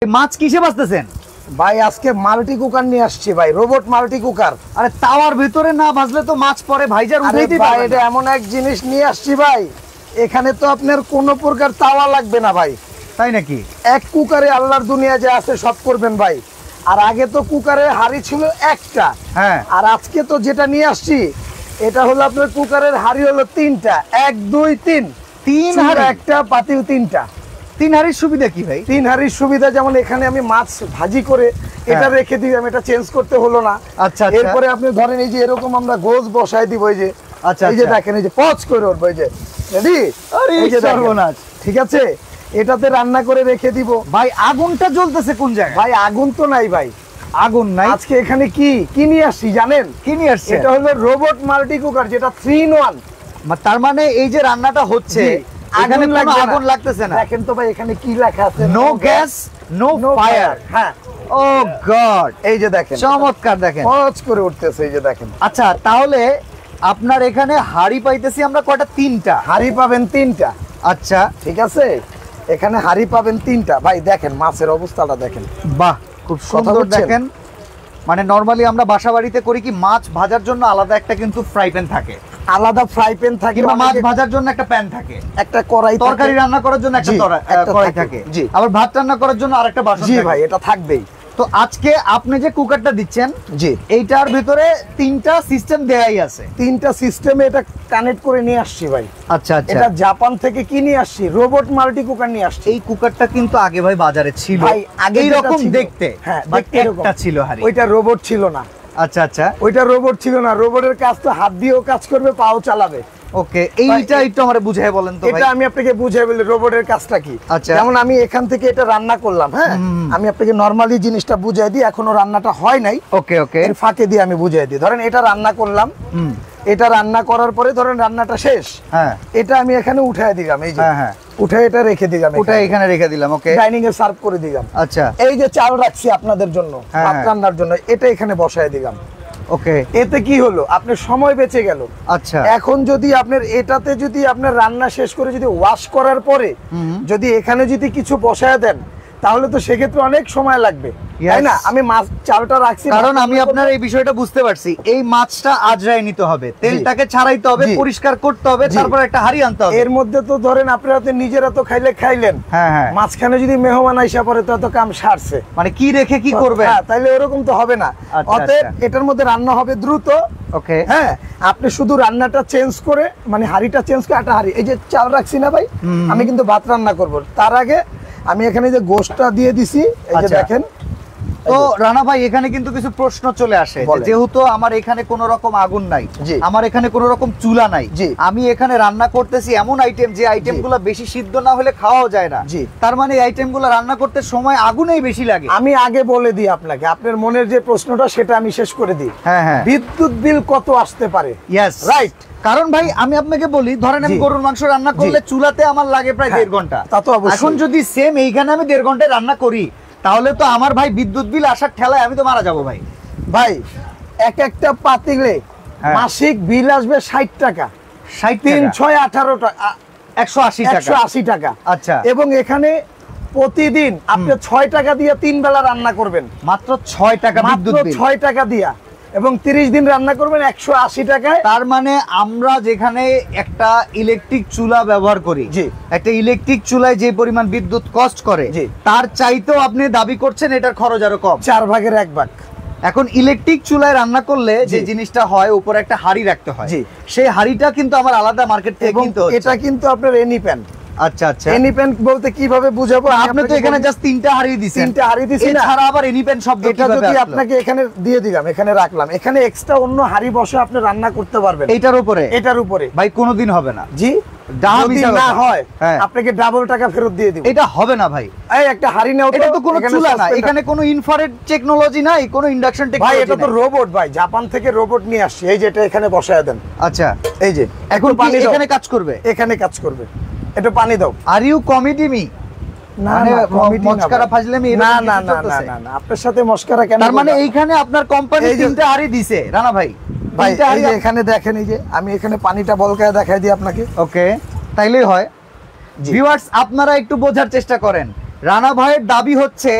মাছ কিসে বাজতেছেন ভাই? আজকে মাল্টি কুকার নিয়ে আসছি ভাই, রোবট মাল্টি কুকার। আরে তাওয়ার ভিতরে না ভাজলে তো মাছ পরে ভাইজার উঠাইতে ভাই পারবে এটা না। এমন এক জিনিস নিয়ে আসছি ভাই, এখানে তো আপনার কোনো প্রকার তাওয়া লাগবে না ভাই। তাই নাকি? এক কুকারে আল্লাহর দুনিয়া যে আছে সব করবেন ভাই। আর আগে তো কুকারে হাড়ি ছিল একটা, হ্যাঁ। আর আজকে তো যেটা নিয়ে আসছি এটা হলো আপনার কুকারের হাড়ি হলো তিনটা, 1 2 3 তিন হাড়ি? একটা পাতিল তিনটা। তিন হাড়ির সুবিধা কি ভাই? তিন হাড়ির সুবিধা যেমন এখানে আমি মাছ ভাজি করে এটা রেখে দিলাম, এটা চেঞ্জ করতে হলো না। আচ্ছা, এরপরে আপনি ধরেন এই যে এরকম আমরা গোস বসাই দিব, এই যে আচ্ছা, এই যে দেখেন এই যে পচ করে উঠবো, এই যে রেডি, আরে এই যে দেখেন। সর্বনাশ। ঠিক আছে, এটাতে রান্না করে রেখে দিব। ভাই আগুনটা জ্বলতেছে কোন জায়গায়? ভাই আগুন তো নাই ভাই, আগুন নাই? আজকে এখানে কি নিয়ে আসছি জানেন? কি নিয়ে আসছে? এটা হলো রোবট মাল্টি কুকার, যেটা 3 in 1। তার মানে এই যে রান্নাটা হচ্ছে এখানে কোনো আগুন লাগতেছে না। দেখেন তো ভাই এখানে কি লেখা আছে, নো গ্যাস নো ফায়ার। হ্যাঁ, ও গড, এই যে দেখেন চমৎকার। দেখেন পচ করে উঠতেছে, এই যে দেখেন। আচ্ছা, তাহলে আপনার এখানে হাড়ি পাইতেছি আমরা কয়টা? তিনটা হাড়ি পাবেন তিনটা। আচ্ছা, ঠিক আছে, এখানে হাড়ি পাবেন তিনটা। ভাই দেখেন মাছের অবস্থাটা দেখেন, বাহ, খুব সুন্দর। দেখেন মানে নরমালি আমরা বাসা বাড়িতে করি কি, মাছ ভাজার জন্য আলাদা একটা কিন্তু ফ্রাই প্যান থাকে, আলাদা ফ্রাই প্যান থাকে, কিংবা মাছ ভাজার জন্য একটা প্যান থাকে, একটা কড়াই, তরকারি রান্না করার জন্য একটা কড়াই থাকে, জি, আবার ভাত রান্না করার জন্য আরেকটা বাসন থাকে। জি ভাই, এটা থাকবেই। তো আজকে আপনি যে কুকারটা দিচ্ছেন, জি, এইটার ভিতরে তিনটা সিস্টেম দেয়াই আছে। তিনটা সিস্টেমে এটা কানেক্ট করে নিয়ে আসছি ভাই। আচ্ছা আচ্ছা, এটা জাপান থেকে কি নিয়ে আসছি, রোবট মাল্টি কুকার নিয়ে আসছি। এই কুকারটা কিন্তু আগে ভাই বাজারে ছিল ভাই আগে এইরকম ছিল, দেখতে, হ্যাঁ বাট দেখতে এরকম একটা ছিল হাড়ি। ওইটা রোবট ছিল না। আচ্ছা আচ্ছা, ওইটা রোবট ছিল না, রোবটের কাজ তো হাত দিয়েও কাজ করবে, পাও চালাবে। ওকে, এইটা একটু আমারে বুঝাই বলেন তো ভাই। এটা আমি আপনাকে বুঝাই বলি রোবটের কাজটা কি। আচ্ছা, যেমন আমি এখান থেকে এটা রান্না করলাম, হ্যাঁ, আমি আপনাকে নরমালি জিনিসটা বুঝাই দিই, এখনো রান্নাটা হয় নাই। ওকে ওকে, এর ফাঁকে দিয়ে আমি বুঝাই দিই। ধরেন এটা রান্না করলাম, এটা রান্না করার পরে ধরেন রান্নাটা শেষ, হ্যাঁ, এটা আমি এখানে উঠায় দিলাম, এই যে হ্যাঁ, উঠে এটা রেখে দিলাম, ওটা এখানে রেখে দিলাম। ওকে, ডাইনিং এ সার্ভ করে দিলাম। আচ্ছা, এই যে চাল রাখছি আপনাদের জন্য ভাত রান্নার জন্য, এটা এখানে বসায় দিলাম। ওকে, এতে কি হলো, আপনার সময় বেঁচে গেল। আচ্ছা, এখন যদি আপনার এটাতে যদি আপনার রান্না শেষ করে যদি ওয়াশ করার পরে যদি এখানে যদি কিছু বসায় দেন, তাহলে তো সেক্ষেত্রে অনেক সময় লাগবে, তাই না? আমি মাছ চালটা রাখছি কারণ আমি আপনার এই বিষয়টা বুঝতে পারছি। এই মাছটা আজরাই নিতে হবে, তেলটাকে ছাড়াইতে হবে, পরিষ্কার করতে হবে, তারপর একটা হাড়ি আনতে হবে। এর মধ্যে তো ধরেন আপনারা তো নিজেরা তো খাইলেন, হ্যাঁ হ্যাঁ, মাঝখানে যদি মেহমান আইসা পরে তো কাম সারছে, মানে কি রেখে কি করবে, তাইলে ওরকম তো হবে না। অতএব এটার মধ্যে রান্না হবে দ্রুত। ওকে, হ্যাঁ, আপনি শুধু রান্নাটা চেঞ্জ করে, মানে হাড়িটা চেঞ্জ করে, আটা হাড়ি, এই যে চাল রাখছি না ভাই, আমি কিন্তু ভাত রান্না করব। তার আগে আমি এখানে যে গোশটা দিয়ে দিছি, এই যে দেখেন। তো রানা ভাই, এখানে কিন্তু কিছু প্রশ্ন চলে আসে, যেহেতু আমার এখানে কোনো রকম আগুন নাই, আমার এখানে কোনো রকম চুলা নাই, আমি এখানে রান্না করতেছি এমন আইটেম যে আইটেমগুলো বেশি সিদ্ধ না হলে খাওয়াও যায় না, তার মানে এই আইটেমগুলো রান্না করতে সময় আগুনেই বেশি লাগে। আমি আগে বলে দিই আপনাকে, আপনার মনের যে প্রশ্নটা সেটা আমি শেষ করে দিই। হ্যাঁ হ্যাঁ, বিদ্যুৎ বিল কত আসতে পারে? Yes, right. কারণ ভাই আমি আপনাকে বলি, ধরেন আমি গরুর মাংস রান্না করলে চুলাতে আমার লাগে প্রায় 1.5 ঘন্টা। এখন যদি সেম এইখানে আমি 1.5 ঘন্টায় রান্না করি, তাহলে তো আমার ভাই বিদ্যুৎ বিল আসার ঠেলায় আমি তো মারা যাবো ভাই। ভাই একটা পাতিলে মাসিক বিল আসবে 60 টাকা, 3 6 18 টাকা, 180 টাকা। আচ্ছা, এবং এখানে প্রতিদিন আপনি 6 টাকা দিয়ে 3 বেলা রান্না করবেন, মাত্র 6 টাকা বিদ্যুৎ বিল, 6 টাকা দিয়া, এবং 30 দিন রান্না করবেন 180 টাকায়। তার মানে আমরা যেখানে একটা ইলেকট্রিক চুলা ব্যবহার করি, একটা ইলেকট্রিক চুলায় যে পরিমাণ বিদ্যুৎ কষ্ট করে, তার চাইতেও আপনি দাবি করছেন এটার খরচ আরো কম, 4 ভাগের 1 ভাগ। এখন ইলেকট্রিক চুলায় রান্না করলে যে জিনিসটা হয়, উপরে একটা হাড়ি রাখতে হয়, সেই হাড়িটা কিন্তু আমার আলাদা মার্কেট থেকে কিনতে হচ্ছে। এটা কিন্তু আপনার এনি প্যান। আচ্ছা আচ্ছা, এনি প্যান বলতে কিভাবে বুঝাবো? আপনি তো এখানে জাস্ট 3টা হাড়ি দিছেন। 3টা হাড়ি দিছি না, এছাড়া আবার এনি প্যান শব্দ এটা যদি আপনাকে এখানে দিয়ে দিলাম, এখানে রাখলাম, এখানে এক্সট্রা অন্য হাড়ি বসে আপনি রান্না করতে পারবেন এটার উপরে ভাই কোনোদিন হবে না। জি, যদি না হয় আপনাকে ডাবল টাকা ফেরত দিয়ে দিব। এটা হবে না ভাই। এই একটা হাড়ি নাও, এটা তো কোনো চুলা না, এখানে কোনো ইনফ্রারেড টেকনোলজি নাই, কোনো ইন্ডাকশন টেকনোলজি ভাই, এটা তো রোবট ভাই, জাপান থেকে রোবট নিয়ে আসছে। এই যে এটা এখানে বসায় দেন। আচ্ছা, এই যে এখন পানি এখানে কাজ করবে, এখানে কাজ করবে। একটু পানি দাও। Are you comedy me? না না, মস্করা ফাজলামি? না না না না না, আপনার সাথে মস্করা কেন? তার মানে এইখানে আপনার কোম্পানি 3টা হাড়ি দিছে রানা ভাই। ভাই এই যে এখানে দেখেন, এই যে আমি এখানে পানিটা বলকায় দেখাই দিই আপনাকে। ওকে, তাইলেই হয়। ভিউয়ার্স, আপনারা একটু বোঝার চেষ্টা করেন, রানা ভাইয়ের দাবি হচ্ছে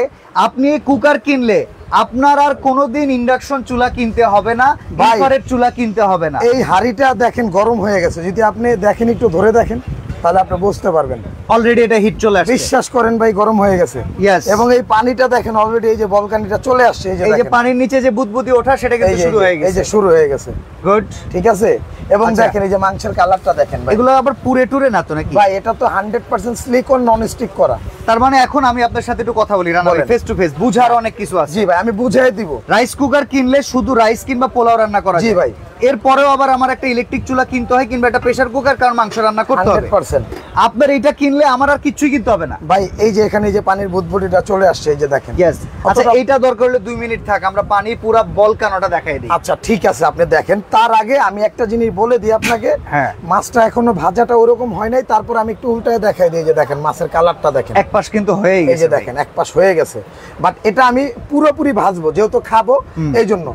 আপনি এই কুকার কিনলে আপনার আর কোনোদিন ইন্ডাকশন চুলা কিনতে হবে না, ইনফ্রারেড চুলা কিনতে হবে না। এই হাঁড়িটা দেখেন গরম হয়ে গেছে, যদি আপনি দেখেন একটু ধরে দেখেন তাহলে আপনি বুঝতে পারবেন অলরেডি এটা হিট চলে আসছে। বিশ্বাস করেন ভাই গরম হয়ে গেছে। ইয়েস। এবং এই পানিটা দেখেন অলরেডি এই যে বলকানিটা চলে আসছে, এই যে পানির নিচে যে বুদবুদি ওঠা সেটা কিন্তু শুরু হয়ে গেছে। এই যে শুরু হয়ে গেছে। গুড, ঠিক আছে। এবং দেখেন এই যে মাংসের কালারটা দেখেন ভাই, এগুলো আবার পুরে টুরে না তো নাকি ভাই? এটা তো 100% সিলিকন নন স্টিক করা। তার মানে এখন আমি আপনার সাথে একটু কথা বলি রানা ভাই, ফেস টু ফেস, বুঝার অনেক কিছু আছে। জি ভাই, আমি বুঝাই দিব। রাইস কুকার কিনলে শুধু রাইস কিংবা পোলাও রান্না করা যায়। জি ভাই। এরপরেও আবার আমার একটা ইলেকট্রিক চুলা কিনতে হয় কিংবা একটা প্রেসার কুকার, কারণ মাংস রান্না করতে হবে। 100%। আপনার এটা কিনলে আমার আর কিছুই কিনতে হবে না ভাই। এই যে এখানে এই যে পানির বুদবুদিটা চলে আসছে, এই যে দেখেন। ইয়েস। আচ্ছা, এইটা দরকার হলে 2 মিনিট থাক, আমরা পানি পুরো বলকানোটা দেখাই দিই। আচ্ছা ঠিক আছে, আপনি দেখেন। তার আগে আমি একটা জিনিস বলে দিই আপনাকে। হ্যাঁ। মাছটা এখনো ভাজাটা ওরকম হয় নাই, তারপর আমি একটু উল্টায় দেখাই দিই। যে দেখেন মাছের কালারটা দেখেন, এক পাশ কিন্তু হয়ে গেছে। এই যে দেখেন এক পাশ হয়ে গেছে, বাট এটা আমি পুরোপুরি ভাজবো যেহেতু খাবো, এই জন্য।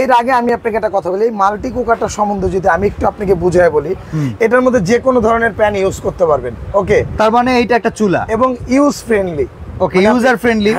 এর আগে আমি আপনাকে একটা কথা বলি, এই মাল্টি কুকারটা সম্বন্ধে যদি আমি একটু আপনাকে বুঝাই বলি, এটার মধ্যে যে কোনো ধরনের প্যান ইউজ করতে পারবেন। ওকে, তার মানে এইটা একটা চুলা এবং ইউজ ফ্রেন্ডলি। ওকে, ইউজার ফ্রেন্ডলি।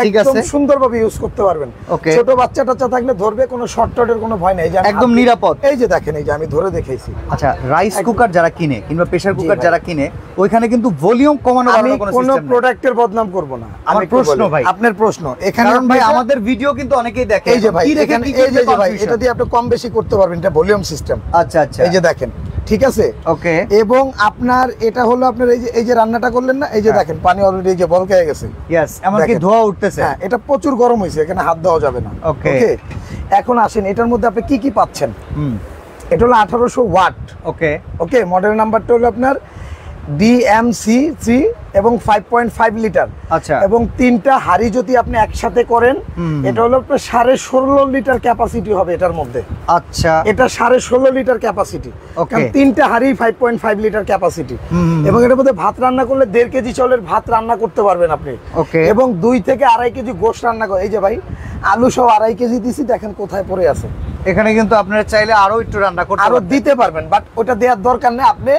ঠিক আছে, একদম সুন্দরভাবে ইউজ করতে পারবেন। ছোট বাচ্চা টাচ্চা থাকলে ধরবে, কোনো শর্টকাটের কোনো ভয় নাই। একদম নিরাপদ। এই যে দেখেন, এই যে আমি ধরে দেখাইছি। আচ্ছা, রাইস কুকার যারা কিনে কিংবা প্রেসার কুকার যারা কিনে, ওইখানে কিন্তু ভলিউম কমানো বাড়ানোর কোনো সিস্টেম নেই। কোনো প্রোডাক্টের বদনাম করব না। আমার প্রশ্ন ভাই, আপনার প্রশ্ন এখানে, কারণ ভাই আমাদের ভিডিও কিন্তু অনেকেই দেখে। এই যে ভাই এখানে এই যে ভাই, এটা দিয়ে আপনি কম বেশি করতে পারবেন, এটা ভলিউম সিস্টেম। আচ্ছা আচ্ছা, এই যে দেখেন, ঠিক আছে। ওকে। এবং আপনার এটা হলো আপনার এই যে রান্নাটা করলেন না, এই যে দেখেন পানি অলরেডি এই যে বলকায় গেছে। ইয়েস, এমনকি ধোঁয়া উঠতেছে। হ্যাঁ, এটা প্রচুর গরম হয়েছে, এখানে হাত দেওয়া যাবে না। ওকে। এখন আসেন, এটার মধ্যে আপনি কি কি পাচ্ছেন। এটা হলো 1800 ওয়াট। ওকে ওকে, মডেল নাম্বারটা হলো আপনার DMC3 এবং 5.5 লিটার। আচ্ছা। এবং 3টা হাড়ি যদি আপনি একসাথে করেন, এটা হলো আপনার 16.5 লিটার ক্যাপাসিটি হবে এটার মধ্যে। আচ্ছা, এটা 16.5 লিটার ক্যাপাসিটি। ওকে। 3টা হাড়ি 5.5 লিটার ক্যাপাসিটি। এবং এটার মধ্যে ভাত রান্না করলে 1.5 কেজি চালের ভাত রান্না করতে পারবেন আপনি। ওকে। এবং 2 থেকে 2.5 কেজি গোশত রান্না করে। এই যে ভাই আলু সহ 2.5 কেজি দিছি, দেখেন কোথায় পড়ে আছে। এখানে কিন্তু আপনারা চাইলে আরো একটু রান্না করতে আরো দিতে পারবেন, বাট ওটা দেওয়ার দরকার নেই, আপনি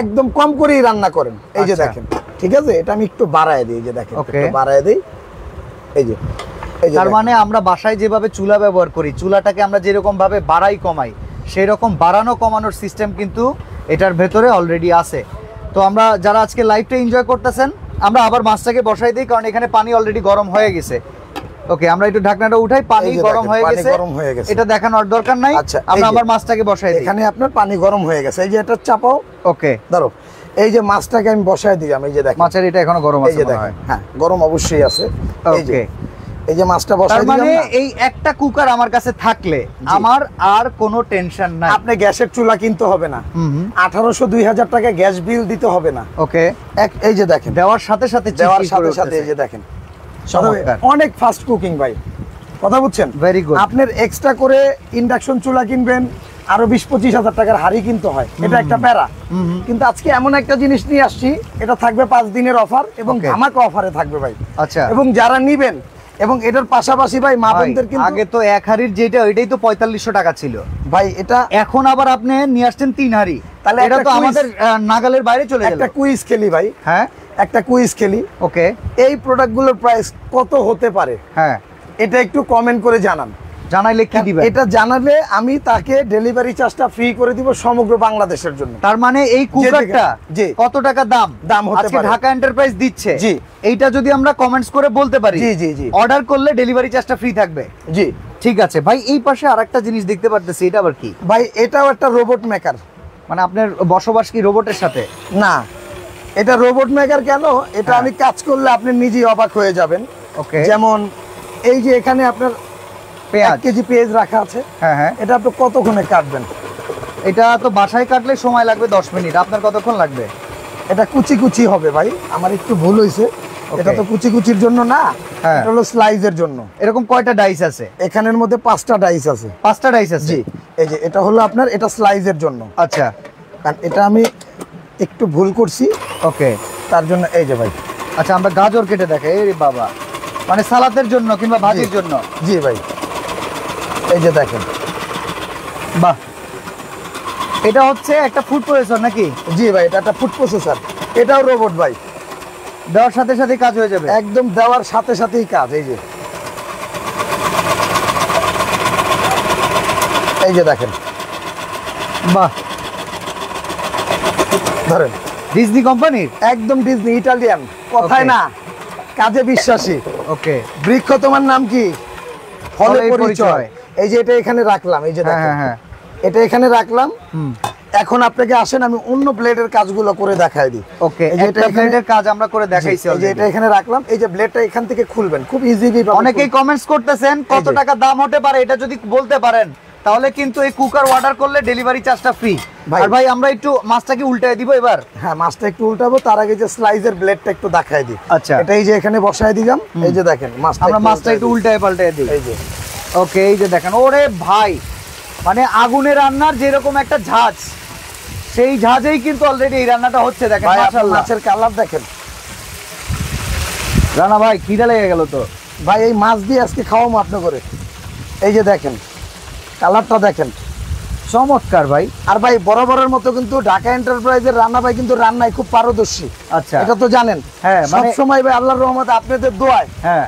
একদম কম করেই রান্না করেন। এই যে দেখেন, ঠিক আছে। এটা আমি একটু বাড়ায় দিই, এই যে দেখেন, একটু বাড়ায় দিই। এই যে তার মানে আমরা বাসায় যেভাবে চুলা ব্যবহার করি, চুলাটাকে আমরা যেরকম ভাবে বাড়াই কমাই, সেই রকম বাড়ানো কমানোর সিস্টেম কিন্তু এটার ভেতরে অলরেডি আছে। তো আমরা যারা আজকে লাইভটা এনজয় করতেছেন, আমরা আবার মাছটাকে বসাই দিই, কারণ এখানে পানি অলরেডি গরম হয়ে গেছে। ওকে, আমরা একটু ঢাকনাটা উঠাই, পানি গরম হয়ে গেছে, এটা দেখানোর দরকার নাই। আমরা আবার মাছটাকে বসাই দিই। এখানে আপনার পানি গরম হয়ে গেছে, এই যে এটা চাপাও। ওকে, ধরো এই যে মাছটাকে আমি বসাই দিলাম, এই যে দেখেন মাছের এটা এখনো গরম আছে মনে হয়। হ্যাঁ, গরম অবশ্যই আছে। ওকে, এই যে মাছটা বসাই দিলাম। মানে এই একটা কুকার আমার কাছে থাকলে আমার আর কোনো টেনশন নাই। আপনি গ্যাসের চুলা কিনতে হবে না, 1800-2000 টাকা গ্যাস বিল দিতে হবে না। ওকে, এই যে দেখেন, দেওয়ার সাথে সাথে এই যে দেখেন, অনেক ফাস্ট কুকিং ভাই, কথা বুঝছেন? Very good. আপনার এক্সট্রা করে ইন্ডাকশন চুলা কিনবেন, আরো 20-25 হাজার টাকার হাড়ি কিনতে হয়, এটা একটা প্যারা। কিন্তু আজকে এমন একটা জিনিস নিয়ে আসছি, এটা থাকবে 5 দিনের অফার এবং ধামাকা অফারে থাকবে ভাই। আচ্ছা। এবং যারা নিবেন, এবং এটার পাশাপাশি ভাই মা বোনদের কিন্তু আগে তো এক হাড়ির যেটা ওইটাই তো 4500 টাকা ছিল ভাই, এটা এখন আবার আপনি নিয়ে আসছেন 3 হাড়ি, তাহলে এটা তো আমাদের নাগালের বাইরে চলে গেল। একটা কুইজ খেলি ভাই। হ্যাঁ, একটা কুইজ খেলি। ওকে, এই প্রোডাক্টগুলোর প্রাইস কত হতে পারে? হ্যাঁ, এটা একটু কমেন্ট করে জানান। জানাইলে কি দিবেন? এটা জানালে আমি তাকে ডেলিভারি চার্জটা ফ্রি করে দিব সমগ্র বাংলাদেশের জন্য। তার মানে এই কুকারটা কত টাকা দাম হতে পারে, ঢাকা এন্টারপ্রাইজ দিচ্ছে। জি, এইটা যদি আমরা কমেন্টস করে বলতে পারি, জি জি জি, অর্ডার করলে ডেলিভারি চার্জটা ফ্রি থাকবে। জি, ঠিক আছে ভাই। এই পাশে আরেকটা জিনিস দেখতে পারতেছি, এটা আবার কি ভাই? এটাও একটা রোবট মেকার। মানে আপনার বসবাস কি রোবটের সাথে? না, এটা রোবট মেকার কেন? এটা আমি কাজ করলে আপনি নিজেই অবাক হয়ে যাবেন। ওকে, যেমন এই যে এখানে আপনার 1 কেজি পেঁয়াজ রাখা আছে। হ্যাঁ হ্যাঁ, এটা আপনি কতক্ষণে কাটবেন? এটা তো বাসায় কাটলে সময় লাগবে 10 মিনিট, আপনার কতক্ষণ লাগবে? এটা কুচি কুচি হবে ভাই, আমার একটু ভুল হয়েছে। এটা তো কুচি কুচির জন্য না, এটা হলো স্লাইসের জন্য। এরকম কয়টা ডাইস আছে? এখানের মধ্যে 5টা ডাইস আছে। 5টা ডাইস আছে? জি, এই যে এটা হলো আপনার, এটা স্লাইসের জন্য। আচ্ছা, কারণ এটা আমি একটু ভুল করছি, ওকে, তার জন্য। এই যে ভাই, আচ্ছা, আমরা গাজর কেটে দেখাই। এই বাবা, মানে সালাদের জন্য কিংবা ভাজির জন্য? জি ভাই, এই যে দেখেন, বাহ, এটা হচ্ছে একটা ফুড প্রসেসর নাকি? জি ভাই, এটা একটা ফুড প্রসেসর। এটাও রোবট ভাই। দেওয়ার সাথে সাথে কাজ হয়ে যাবে, একদম দেওয়ার সাথে সাথেই কাজ। এই যে দেখেন, বাহ, ধরেন ডিজনি কোম্পানির, একদম ডিজনি, ইটালিয়ান, কথায় না কাজে বিশ্বাসী। ওকে, বৃক্ষ তোমার নাম কি? ফলে পরিচয়। এই যে এটা এখানে রাখলাম, এই যে দেখেন, এটা এখানে রাখলাম। এখন আপনাকে আসেন আমি অন্য ব্লেডের কাজগুলো করে দেখাই দিই। ওকে, একটা ব্লেডের কাজ আমরা করে দেখাইছি। এই যে এটা এখানে রাখলাম, এই যে ব্লেডটা এখান থেকে খুলবেন খুব ইজিলি। অনেকেই কমেন্টস করতেছেন কত টাকা দাম হতে পারে, এটা যদি বলতে পারেন তাহলে কিন্তু এই কুকার অর্ডার করলে ডেলিভারি চার্জটা ফ্রি। আর ভাই আমরা একটু মাছটাকে উল্টায় দিব এবার। হ্যাঁ, মাছটা একটু উল্টাবো, তার আগে যে স্লাইসের ব্লেডটা একটু দেখাই দিই। আচ্ছা, এটা এই যে এখানে বসায় দিলাম, এই যে দেখেন মাছটা, আমরা মাছটা একটু উল্টায় পাল্টায় দিই। এই যে ওকে, এই যে দেখেন, ওরে ভাই, মানে আগুনে রান্নার যেরকম একটা ঝাঁজ, সেই ঝাঁজেই কিন্তু অলরেডি এই রান্নাটা হচ্ছে। দেখেন মাশাআল্লাহ, মাছের কালার দেখেন। রানা ভাই খিদা লেগে গেল তো ভাই, এই মাছ দিয়ে আজকে খাওয়াবো আপনি করে। এই যে দেখেন কালারটা দেখেন, চমৎকার ভাই। আর ভাই বরাবরের মতো কিন্তু ঢাকা এন্টারপ্রাইজের রান্না ভাই কিন্তু রান্নায় খুব পারদর্শী। আচ্ছা, এটা তো জানেন। হ্যাঁ, সব সময় ভাই আল্লাহর রহমতে আপনাদের দোয়ায় হ্যাঁ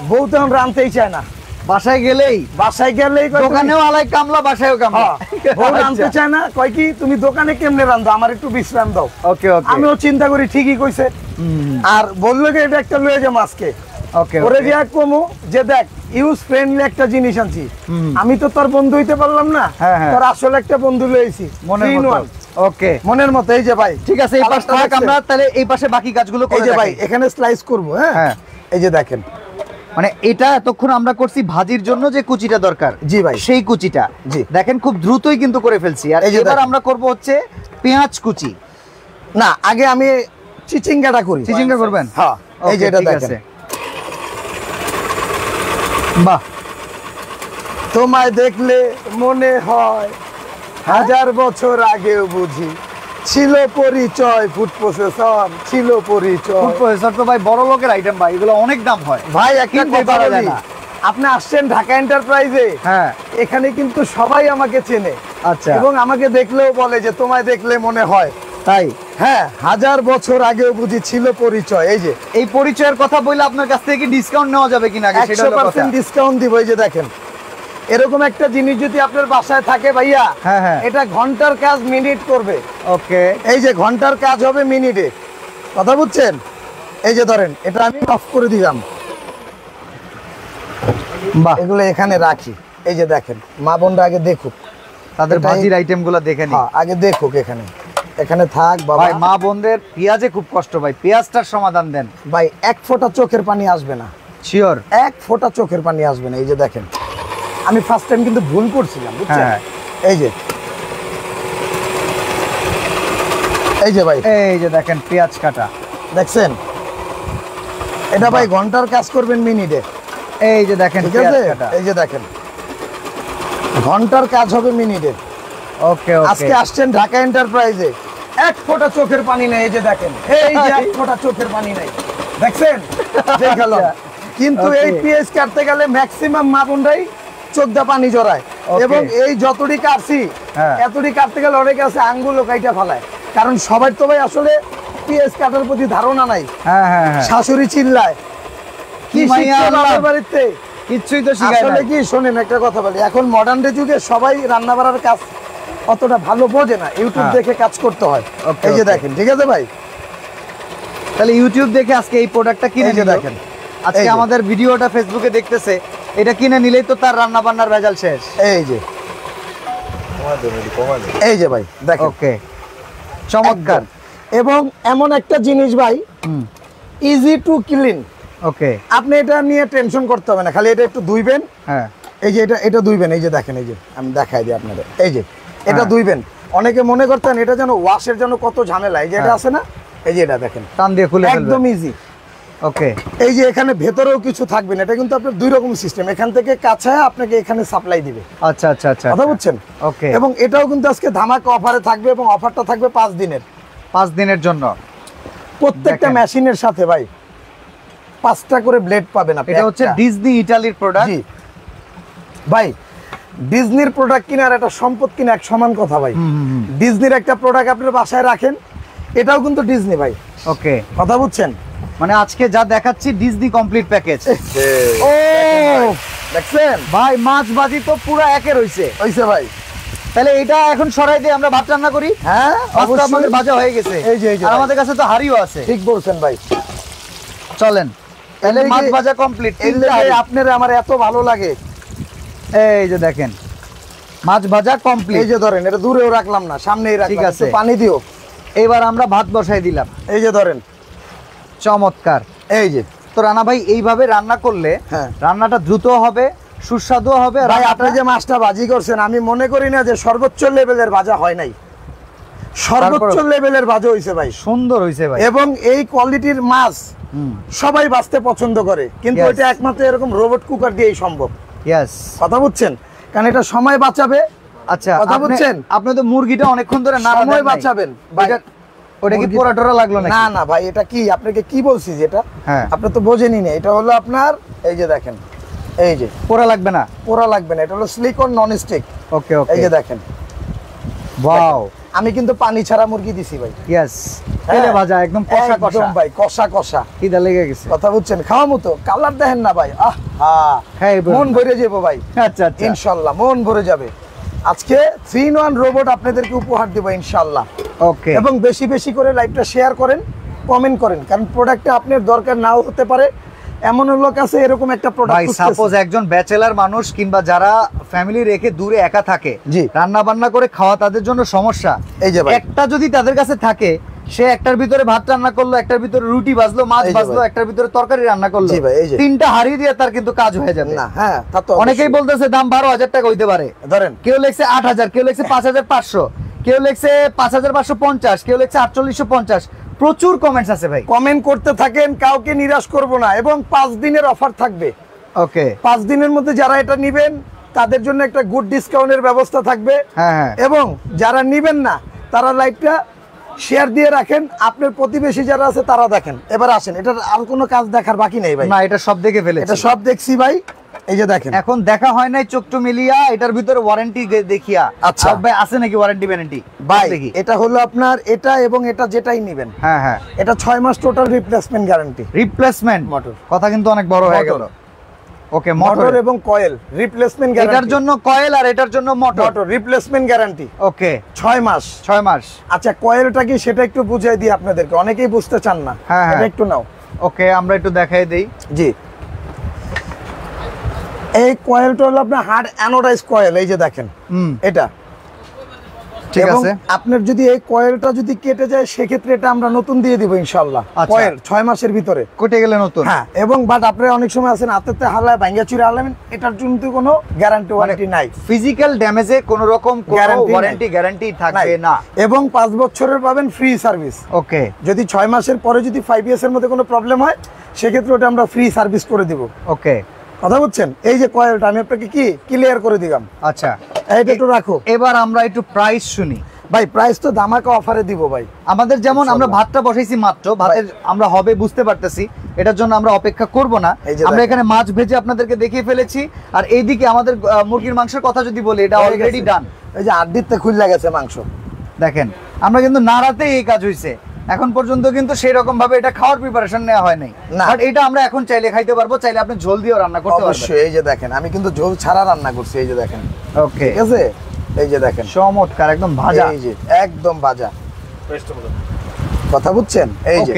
বউ তেমন রানতেই চায় না। বাসায় গেলেই দোকানেও আলাই কামলা, বাসায়ও কামলা, বউ রানতে চায় না, কয় কি তুমি দোকানে কেমনে রান্ধো, আমার একটু বিশ্রাম দাও। ওকে ওকে, আমিও চিন্তা করি ঠিকই কইছে। আর বললো যে এটা একটা লয়ে যাবো আজকে। ওকে, ওরে যে এক কমু যে দেখ ইউজ ফ্রেন্ডলি একটা জিনিস আনছি, আমি তো তোর বন্ধু হইতে পারলাম না, তোর আসলে একটা বন্ধু লয়েছি মনের মতো। ওকে, মনের মতো। এই যে ভাই ঠিক আছে, এই পাশে থাক, আমরা তাহলে এই পাশে বাকি কাজগুলো করে। এই যে ভাই এখানে স্লাইস করব। হ্যাঁ, এই যে দেখেন, মানে এটা এতক্ষণ আমরা করছি ভাজির জন্য যে কুচিটা দরকার, জি ভাই, সেই কুচিটা জি দেখেন খুব দ্রুতই কিন্তু করে ফেলছি। আর এবার আমরা করব হচ্ছে পেঁয়াজ কুচি। না, আগে আমি চিচিঙ্গাটা করি। চিচিঙ্গা করবেন? হ্যাঁ, এই যে এটা দেখেন, বাহ, তোমায় দেখলে মনে হয় হাজার বছর আগেও বুঝি ছিল পরিচয়, ফুড প্রসেসর ছিল পরিচয়। ফুড প্রসেসর তো ভাই বড় লোকের আইটেম ভাই, এগুলো অনেক দাম হয় ভাই। একটা কথা বলি, আপনি আসছেন ঢাকা এন্টারপ্রাইজে, হ্যাঁ, এখানে কিন্তু সবাই আমাকে চেনে। আচ্ছা, এবং আমাকে দেখলেও বলে যে তোমায় দেখলে মনে হয়। তাই? হ্যাঁ, হাজার বছর আগেও বুঝি ছিল পরিচয়। এই যে এই পরিচয়ের কথা বললে আপনার কাছ থেকে কি ডিসকাউন্ট নেওয়া যাবে কিনা? 100% ডিসকাউন্ট দিব। এই যে দেখেন, এরকম একটা জিনিস যদি আপনার বাসায় থাকে ভাইয়া, হ্যাঁ, এটা ঘন্টার কাজ মিনিট করবে। ওকে, এই যে ঘন্টার কাজ হবে মিনিটে, কথা বুঝছেন? এই যে ধরেন, এটা আমি অফ করে দিলাম, বাহ, এগুলো এখানে রাখি। এই যে দেখেন, মা বোনরা আগে দেখুক, তাদের ভাজির আইটেমগুলো দেখে নি, আগে দেখুক। এখানে থাক বাবা। ভাই মা বোনদের পেঁয়াজে খুব কষ্ট ভাই, পেঁয়াজটার সমাধান দেন ভাই। এক ফোঁটা চোখের পানি আসবে না, শিওর, এক ফোঁটা চোখের পানি আসবে না। এই যে দেখেন, আমি ফার্স্ট টাইম কিন্তু ভুল করছিলাম, বুঝছেন? এই যে ভাই, এই যে দেখেন পেঁয়াজ কাটা, দেখছেন? এটা ভাই ঘন্টার কাজ করবেন মিনিটে। এই যে দেখেন পেঁয়াজ কাটা, এই যে দেখেন ঘন্টার কাজ হবে মিনিটে। ওকে, আজকে আসছেন ঢাকা এন্টারপ্রাইজে, এক ফোঁটা চোখের পানি নেই। এই যে দেখেন, এই যে এক ফোঁটা চোখের পানি নেই, দেখছেন? কিন্তু এই পেঁয়াজ কাটতে গেলে ম্যাক্সিমাম মা বোনরাই চোখ দা পানি জড়ায়। এবং এই যতটি কাটছি এতটি কাটতে গেলে অনেকে আছে আঙ্গুলও কাইটা ফেলায়, কারণ সবার তো ভাই আসলে পেঁয়াজ কাটার প্রতি ধারণা নাই। শাশুড়ি চিল্লায়, কি বাড়িতে কিচ্ছুই তো শিখায় না। আসলে কি শোনেন, একটা কথা বলি, এখন মডার্ন ডে যুগে সবাই রান্না বাড়ার কাজ অতটা ভালো বোঝে না, ইউটিউব দেখে কাজ করতে হয়। এই যে দেখেন, ঠিক আছে ভাই? তাহলে ইউটিউব দেখে আজকে এই প্রোডাক্টটা কিনে দেখেন, আজকে আমাদের ভিডিওটা ফেসবুকে দেখতেছে, এটা কিনে নিলেই তো তার রান্না বান্নার ভেজাল শেষ। এই যে, এই যে ভাই দেখেন, ওকে, চমৎকার। এবং এমন একটা জিনিস ভাই, ইজি টু ক্লিন। ওকে, আপনি এটা নিয়ে টেনশন করতে হবে না, খালি এটা একটু ধুইবেন। হ্যাঁ, এই যে এটা ধুইবেন। এই যে দেখেন, এই যে আমি দেখাই দিই আপনাদের, এই যে এটা ধুইবেন। অনেকে মনে করতেন এটা যেন ওয়াশের জন্য কত ঝামেলা, এই যে এটা আছে না, এই যে এটা দেখেন, টান দিয়ে খুলে ফেলবেন, একদম ইজি। ওকে, এই যে এখানে ভেতরেও কিছু থাকবে না, এটা কিন্তু আপনার দুই রকম সিস্টেম, এখান থেকে কাছায় আপনাকে এখানে সাপ্লাই দিবে। আচ্ছা আচ্ছা আচ্ছা, কথা বুঝছেন? ওকে, এবং এটাও কিন্তু আজকে ধামাকা অফারে থাকবে, এবং অফারটা থাকবে 5 দিনের, 5 দিনের জন্য। প্রত্যেকটা মেশিনের সাথে ভাই 5টা করে ব্লেড পাবেন আপনি। এটা হচ্ছে ডিজনি ইতালির প্রোডাক্ট। জি ভাই, ডিজনির প্রোডাক্ট কিনা আর একটা সম্পদ কিনা এক সমান কথা ভাই। ডিজনির একটা প্রোডাক্ট আপনার বাসায় রাখেন, এটাও কিন্তু ডিজনি ভাই। ওকে, কথা বুঝছেন? মানে আজকে যা দেখাচ্ছি ডিজনি কমপ্লিট প্যাকেজ। ও দেখছেন ভাই মাছ বাজি তো পুরো একের হইছে ভাই। তাহলে এটা এখন সরাই দিয়ে আমরা ভাত রান্না করি। হ্যাঁ অবশ্যই, আমাদের ভাজা হয়ে গেছে। এই যে আর আমাদের কাছে তো হাড়িও আছে। ঠিক বলছেন ভাই। চলেন তাহলে মাছ ভাজা কমপ্লিট। আপনার আমার এত ভালো লাগে। এই যে দেখেন মাছ ভাজা কমপ্লিট। এই যে ধরেন, এটা দূরেও রাখলাম না, সামনেই রাখলাম। ঠিক আছে, পানি দিও। এবার আমরা ভাত বসাই দিলাম। এই যে ধরেন, চমৎকার। এই যে তো রানা ভাই এইভাবে রান্না করলে রান্নাটা দ্রুত হবে, সুস্বাদু হবে। ভাই আপনি যে মাছটা ভাজি করছেন, আমি মনে করি না যে সর্বোচ্চ লেভেলের ভাজা হয় নাই, সর্বোচ্চ লেভেলের ভাজা হইছে ভাই, সুন্দর হইছে ভাই। এবং এই কোয়ালিটির মাছ সবাই বাঁচতে পছন্দ করে, কিন্তু এটা একমাত্র এরকম রোবট কুকার দিয়েই সম্ভব। কথা বুঝছেন, কারণ এটা সময় বাঁচাবে। আচ্ছা কথা বুঝছেন, আপনি তো মুরগিটা অনেকক্ষণ ধরে নাড়া সময় বাঁচাবেন। ওটা কি পোড়া টোরা লাগলো নাকি? না না ভাই, এটা কি আপনাকে কি বলছি যেটা আপনি তো বোঝেনই না। এটা হলো আপনার, এই যে দেখেন, এই যে পোড়া লাগবে না, পোড়া লাগবে না। এটা হলো সিলিকন নন স্টিক। ওকে ওকে, এই যে দেখেন। ওয়াও, আমি কিন্তু পানি ছাড়া মুরগি দিছি ভাই। ইয়েস, তেলে ভাজা একদম কষা কষা ভাই, কষা কষা। কিদা লেগে গেছে। কথা বুঝছেন, খাওয়া মতো। কালার দেখেন না ভাই, মন ভরে যাবো ভাই। আচ্ছা আচ্ছা, ইনশাআল্লাহ মন ভরে যাবে। আজকে 3-in-1 রোবট আপনাদেরকে উপহার দেব ইনশাআল্লাহ। ওকে, এবং বেশি বেশি করে লাইভটা শেয়ার করেন, কমেন্ট করেন, কারণ প্রোডাক্টটা আপনার দরকার নাও হতে পারে। এমন লোক আছে এরকম একটা প্রোডাক্ট ভাই, সাপোজ একজন ব্যাচেলার মানুষ কিংবা যারা ফ্যামিলি রেখে দূরে একা থাকে, রান্না বান্না করে খাওয়া তাদের জন্য সমস্যা। এই যে একটা যদি তাদের কাছে থাকে, সে একটার ভিতরে ভাত রান্না করলো, একটার ভিতরে রুটি ভাজলো, মাছ ভাজলো, একটার ভিতরে তরকারি রান্না করলো, তিনটা হাড়ি দিয়ে তার কিন্তু কাজ হয়ে যাবে না। হ্যাঁ, অনেকেই বলতেছে দাম 12,000 টাকা হইতে পারে। ধরেন কেউ লেখছে 8,000, কেউ লেখছে 5,500, কেউ লেখছে 5,550, কেউ লেখছে 4,850। প্রচুর কমেন্টস আছে ভাই, কমেন্ট করতে থাকেন, কাউকে নিরাশ করব না। এবং 5 দিনের অফার থাকবে। ওকে, 5 দিনের মধ্যে যারা এটা নেবেন তাদের জন্য একটা গুড ডিসকাউন্টের ব্যবস্থা থাকবে। হ্যাঁ, এবং যারা নেবেন না তারা লাইভটা শেয়ার দিয়ে রাখেন, আপনার প্রতিবেশী যারা আছে তারা দেখেন। এবার আসেন, এটার আর কোনো কাজ দেখার বাকি নেই ভাই। না, এটা সব দেখে ফেলেছি, এটা সব দেখছি ভাই। এই যে দেখেন, এখন দেখা হয় নাই চোখটো মিলিয়া। এটার ভিতরে ওয়ারেন্টি দেখিয়া। আচ্ছা ভাই, আছে নাকি ওয়ারেন্টি গ্যারান্টি? ভাই এটা হলো আপনার, এটা এবং এটা যেটাই নেবেন, হ্যাঁ, এটা 6 মাস total replacement guarantee. Replacement motor, কথা কিন্তু অনেক বড় হয়ে গেল। ওকে, মোটর এবং কয়েল রিপ্লেসমেন্ট গ্যারান্টি। এটার জন্য কয়েল আর এটার জন্য মোটর রিপ্লেসমেন্ট গ্যারান্টি। ওকে, 6 মাস। 6 মাস। আচ্ছা, কয়েলটা কি সেটা একটু বুঝিয়ে দিই আপনাদেরকে, অনেকেই বুঝতে চান না। এটা একটু নাও। ওকে, আমরা একটু দেখাই দেই। জি, এই কয়েলটা হলো আপনার হার্ড অ্যানোডাইজ কয়েল। এই যে দেখেন, এটা ঠিক আছে। আপনার যদি এই কয়েলটা যদি কেটে যায়, সেক্ষেত্রে এটা আমরা নতুন দিয়ে দিব ইনশাআল্লাহ। কয়েল 6 মাসের ভিতরে কেটে গেলে নতুন। হ্যাঁ, এবং বাট আপনারা অনেক সময় আছেন হাতেতে হালায় ভাঙা চুরে হালাবেন, এটার জন্য কোনো গ্যারান্টি ওয়ারেন্টি নাই। ফিজিক্যাল ড্যামেজে কোনো রকম গ্যারান্টি থাকবে না। এবং 5 বছরের পাবেন ফ্রি সার্ভিস। ওকে, যদি 6 মাসের পরে যদি 5 ইয়ার্স এর মধ্যে কোনো প্রবলেম হয়, সেক্ষেত্রে ওটা আমরা ফ্রি সার্ভিস করে দিব। ওকে, কথা বুঝছেন। এই যে কয়েলটা আমি আপনাকে কি ক্লিয়ার করে দিলাম। আচ্ছা, এইটা একটু রাখো। এবার আমরা একটু প্রাইস শুনি ভাই। প্রাইস তো ধামাকা অফারে দিব ভাই। আমাদের যেমন আমরা ভাতটা বসাইছি মাত্র, ভাতের আমরা হবে বুঝতে পারতেছি, এটার জন্য আমরা অপেক্ষা করব না। আমরা এখানে মাছ ভেজে আপনাদেরকে দেখিয়ে ফেলেছি। আর এইদিকে আমাদের মুরগির মাংসের কথা যদি বলি, এটা অলরেডি ডান। এই যে আড্ডিতে খুলে গেছে মাংস, দেখেন। আমরা কিন্তু নাড়াতেই এই কাজ হইছে। এখন পর্যন্ত কিন্তু সেই রকম ভাবে এটা খাওয়ার প্রিপারেশন নেওয়া হয় নাই। বাট এটা আমরা এখন চাইলে খাইতে পারবো, চাইলে আপনি ঝোল দিয়েও রান্না করতে পারবেন। অবশ্যই। এই যে দেখেন, আমি কিন্তু ঝোল ছাড়া রান্না করছি। এই যে দেখেন। ওকে, ঠিক আছে। এই যে দেখেন, চমৎকার, একদম ভাজা। এই যে একদম ভাজা। কথা বুঝছেন। এই যে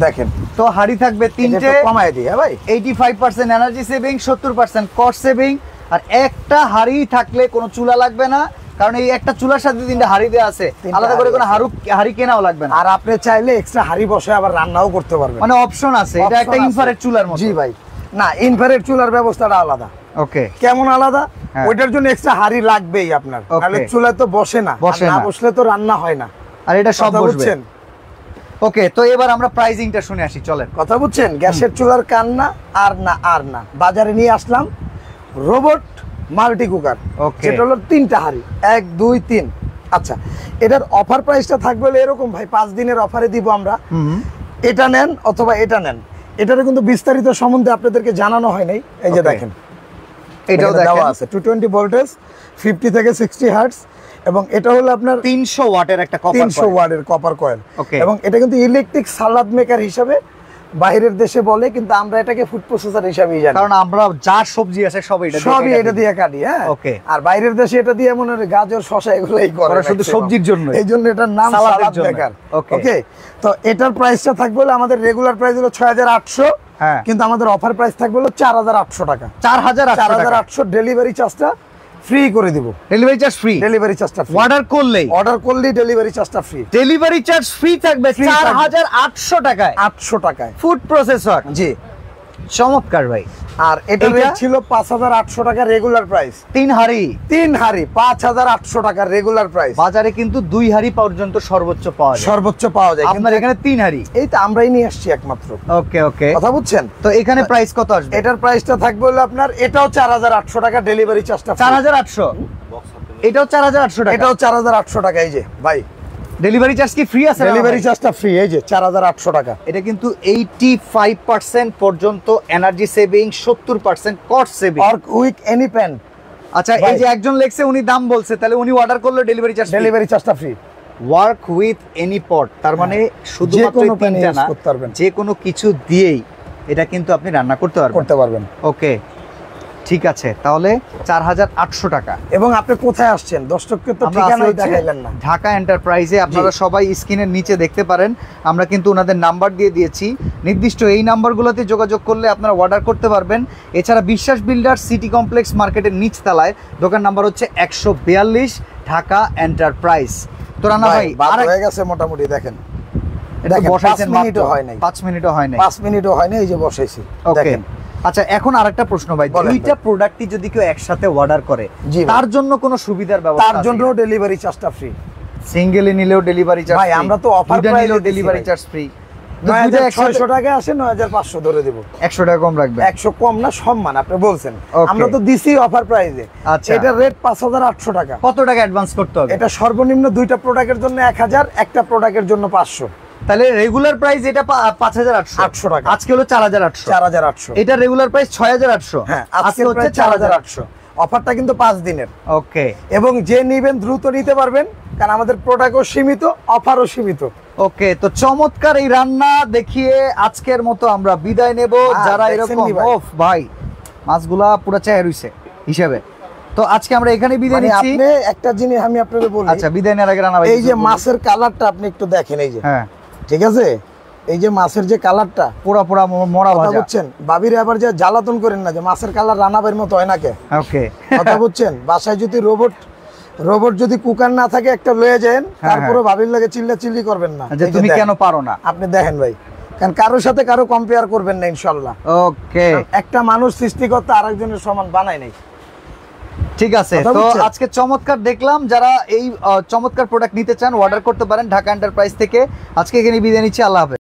দেখেন, তো হাড়ি থাকবে তিনটে। কমায় দিই ভাই। 85% এনার্জি সেভিং, 70% কস্ট সেভিং। আর একটা হাড়ি থাকলে কোনো চুলা লাগবে না, কারণ এই একটা চুলার সাথে 3টা হাড়ি দেওয়া আছে, আলাদা করে কোনো হাড়ি কেনাও লাগবে না। আর আপনি চাইলে এক্সট্রা হাড়ি বসে আবার রান্নাও করতে পারবেন, মানে অপশন আছে। এটা একটা ইনফ্রারেড চুলার মতো। জি ভাই, না ইনফ্রারেড চুলার ব্যবস্থাটা আলাদা। ওকে, কেমন আলাদা? ওইটার জন্য এক্সট্রা হাড়ি লাগবেই আপনার, তাহলে চুলায় তো বসে না, বসলে তো রান্না হয় না। আর এটা সব বসবে। ওকে, তো এবার আমরা প্রাইসিংটা শুনে আসি, চলেন। কথা বুঝছেন। গ্যাসের চুলার কান্না আর না বাজারে নিয়ে আসলাম রোবট মাল্টি কুকার, যেটা হলো 3টা হাড়ি, 1 2 3। আচ্ছা, এটার অফার প্রাইসটা থাকবে হলো এরকম ভাই, 5 দিনের অফারে দিব আমরা। এটা নেন অথবা এটা নেন। এটার কিন্তু বিস্তারিত সম্বন্ধে আপনাদেরকে জানানো হয় নাই। এই যে দেখেন, এটাও দেওয়া আছে 220 ভোল্টেজ, 50 থেকে 60 হার্টজ। এবং এটা হলো আপনার 300 ওয়াটের একটা কপার, 300 ওয়াটের কপার কয়েল। এবং এটা কিন্তু ইলেকট্রিক সালাদ মেকার হিসেবে বাইরের দেশে বলে, কিন্তু আমরা এটাকে ফুড প্রসেসর হিসাবেই জানি, কারণ আমরা যা সবজি আছে সবই এটা দিয়ে কাটি। হ্যাঁ, ওকে। আর বাইরের দেশে এটা দিয়ে মনে হয় গাজর শসা এগুলাই করে শুধু সবজির জন্য, এই জন্য এটার নাম সালাদ বেকার। ওকে, তো এটার প্রাইসটা থাকবে হলো, আমাদের রেগুলার প্রাইস হলো ৬৮০০, কিন্তু আমাদের অফার প্রাইস থাকবে হলো ৪৮০০ টাকা। ৪৮০০ ডেলিভারি চার্জটা ফ্রি করে দিব। ডেলিভারি চার্জ ফ্রি, ডেলিভারি চার্জটা ফ্রি। অর্ডার করলেই ডেলিভারি চার্জটা ফ্রি। ডেলিভারি চার্জ ফ্রি থাকবে ৪৮০০ টাকায়, ৮০০ টাকায় ফুড প্রসেসর। জি, চমৎকার ভাই। আর এটা ছিল ৫৮০০ টাকা রেগুলার প্রাইস। ৩ হাঁড়ি ৫৮০০ টাকা রেগুলার প্রাইস। বাজারে কিন্তু ২ হাঁড়ি পর্যন্ত সর্বোচ্চ পাওয়া যায়, আপনার এখানে ৩ হাঁড়ি। এই তো আমরাই নিয়ে আসছি একমাত্র। ওকে ওকে, কথা বুঝছেন? তো এখানে প্রাইস কত আসবে? এটার প্রাইসটা থাকবে হলো আপনার, এটাও ৪৮০০ টাকা, ডেলিভারি চার্জটা ৪৮০০। এটাও ৪৮০০ টাকা, এটাও ৪৮০০ টাকা। এই যে ভাই, ডেলিভারি চার্জ কি ফ্রি আছে? ডেলিভারি চার্জটা ফ্রি। এই যে ৪৮০০ টাকা। এটা কিন্তু 85% পর্যন্ত energy saving, 70% cost saving. Work with any pan. আচ্ছা, এই যে একজন লেখছে উনি দাম বলছে, তাহলে উনি অর্ডার করলে ডেলিভারি চার্জটা ফ্রি। ওয়ার্ক উইথ এনি পট, তার মানে শুধুমাত্র তিনটা না, যে কোনো কিছু দিয়েই এটা কিন্তু আপনি রান্না করতে পারবেন। ওকে, ঠিক আছে, তাহলে ৪৮০০ টাকা। এবং আপনি কোথায় আসছেন? দর্শককে তো ঠিকানাই দেখাইলেন না। ঢাকা এন্টারপ্রাইজে, আপনারা সবাই স্ক্রিনের নিচে দেখতে পারেন, আমরা কিন্তু ওনাদের নাম্বার দিয়ে দিয়েছি। নির্দিষ্ট এই নাম্বারগুলোতে যোগাযোগ করলে আপনারা অর্ডার করতে পারবেন। এছাড়া বিশ্বাস বিল্ডার সিটি কমপ্লেক্স মার্কেটের নিচ তলায়, দোকান নাম্বার হচ্ছে ১৪২ ঢাকা এন্টারপ্রাইজ। তো রানা ভাই হয়ে গেছে মোটামুটি, দেখেন বসাইছেন, 5 মিনিটও হয় না, এই যে বসাইছি। দেখেন, আচ্ছা এখন আরেকটা প্রশ্ন ভাই, দুইটা প্রোডাক্টই যদি কেউ একসাথে অর্ডার করে, তার জন্য কোনো সুবিধার ব্যবস্থা? তার জন্য ডেলিভারি চার্জটা ফ্রি। সিঙ্গেলে নিলেও ডেলিভারি চার্জ ভাই, আমরা তো অফার প্রাইসে ডেলিভারি চার্জ ফ্রি। ৯৬০০ টাকা আসে, ৯৫০০ ধরে দেব। ১০০ টাকা কম রাখবে? ১০০ কম না, সম্মান আপনি বলছেন, আমরা তো দিছি অফার প্রাইসে। আচ্ছা, এটার রেট ৫৮০০ টাকা। কত টাকা অ্যাডভান্স করতে হবে? এটা সর্বনিম্ন দুইটা প্রোডাক্টের জন্য ১০০০, একটা প্রোডাক্টের জন্য ৫০০। তাহলে রেগুলার প্রাইস এটা ৫৮০০ টাকা, আজকে হলো ৪৮০০। এটা রেগুলার প্রাইস ৬৮০০। হ্যাঁ, আজকে হচ্ছে ৪৮০০। অফারটা কিন্তু ৫ দিনের। ওকে, এবং যে নিবেন দ্রুত নিতে পারবেন, কারণ আমাদের প্রোডাক্টও সীমিত, অফারও সীমিত। ওকে, তো চমৎকার এই রান্না দেখিয়ে আজকের মতো আমরা বিদায় নেব। যারা এরকম ভাই মাছগুলা পুরো চায় রইছে হিসাবে, তো আজকে আমরা এখানে বিদায় নিচ্ছি। আপনি একটা জিনিস আমি আপনাদের বলি। আচ্ছা, বিদায় নেওয়ার আগে রানা ভাই, এই যে মাছের কালারটা আপনি একটু দেখেন, এই যে, হ্যাঁ ঠিক আছে, এই যে মাছের যে কালারটা পুরা মরা ভাজা, বুঝছেন? বাবিরে আবার যে জ্বালাতন করেন না যে মাছের কালার রান্নাবের মতো হয় না কে। ওকে, কথা বুঝছেন? বাসায় যদি রোবট যদি কুকার না থাকে, একটা লয়ে যান, তারপরে ভাবির লাগে চিল্লি করবেন না যে তুমি কেন পারো না। আপনি দেখেন ভাই, কারণ কারোর সাথে কারো কম্পেয়ার করবেন না ইনশাআল্লাহ। ওকে, একটা মানুষ সৃষ্টিকর্তা আরেকজনের সমান বানায় নাই। ঠিক আছে, তো আজকে চমৎকার দেখলাম। যারা এই চমৎকার প্রোডাক্ট নিতে চান, অর্ডার করতে পারেন ঢাকা এন্টারপ্রাইজ থেকে। আজকে এখানে বিদায় নিচ্ছি, আল্লাহ হাফেজ।